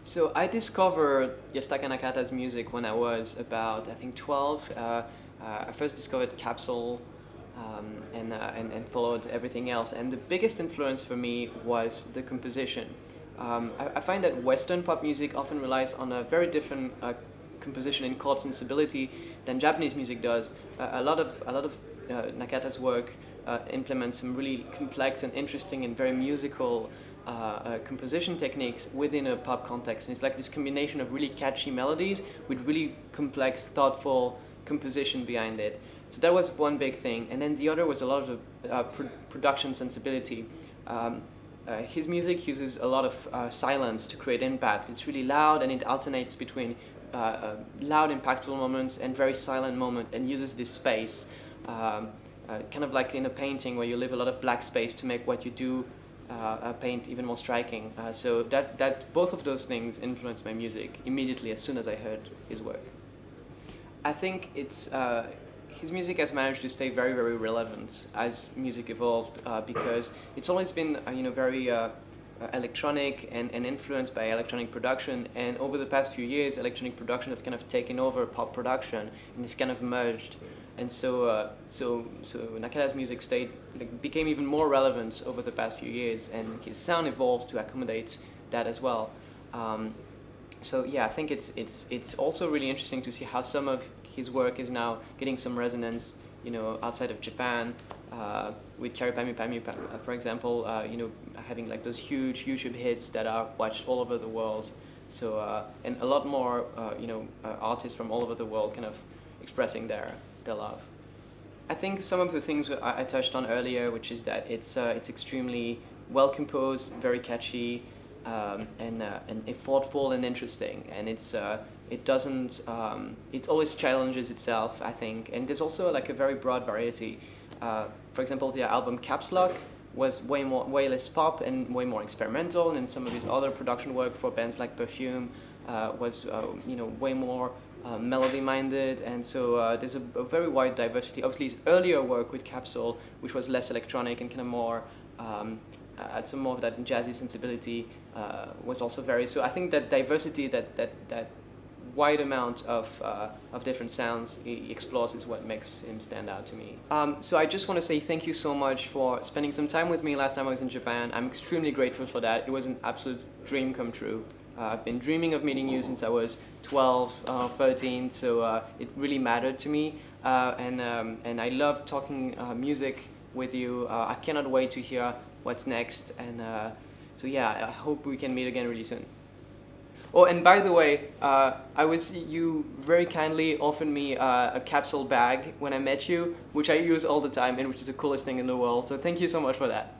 So I discovered Yasutaka Nakata's music when I was about, I think, 12. I first discovered Capsule and followed everything else. And the biggest influence for me was the composition. I find that Western pop music often relies on a very different composition in chord sensibility than Japanese music does. A lot of Nakata's work implements some really complex and interesting and very musical composition techniques within a pop context. And it's like this combination of really catchy melodies with really complex, thoughtful composition behind it. So that was one big thing. And then the other was a lot of production sensibility. His music uses a lot of silence to create impact. It's really loud and it alternates between loud, impactful moments and very silent moments, and uses this space. Kind of like in a painting where you leave a lot of black space to make what you do paint even more striking. So that both of those things influenced my music immediately as soon as I heard his work. I think it's his music has managed to stay very, very relevant as music evolved because it's always been very electronic and influenced by electronic production. And over the past few years, electronic production has kind of taken over pop production and it's kind of merged. And so Nakata's music became even more relevant over the past few years, and his sound evolved to accommodate that as well. So yeah, I think it's also really interesting to see how some of his work is now getting some resonance, outside of Japan, with Kari Pami Pami, for example, having like those huge YouTube hits that are watched all over the world. So and a lot more, artists from all over the world kind of expressing their love. I think some of the things I touched on earlier, which is that it's extremely well composed, very catchy, and thoughtful and interesting, and it doesn't it always challenges itself, I think, and there's also like a very broad variety. For example, the album Caps Lock was way less pop and way more experimental, and some of his other production work for bands like Perfume was way more melody-minded, and so there's a very wide diversity. Obviously, his earlier work with Capsule, which was less electronic and kind of more had some more of that jazzy sensibility, was also very. So I think that diversity, that wide amount of different sounds he explores is what makes him stand out to me. So I just want to say thank you so much for spending some time with me last time I was in Japan. I'm extremely grateful for that. It was an absolute dream come true. I've been dreaming of meeting you since I was 12, 13, so it really mattered to me. And I love talking music with you. I cannot wait to hear what's next. And so yeah, I hope we can meet again really soon. Oh, and by the way, you very kindly offered me a capsule bag when I met you, which I use all the time and which is the coolest thing in the world. So thank you so much for that.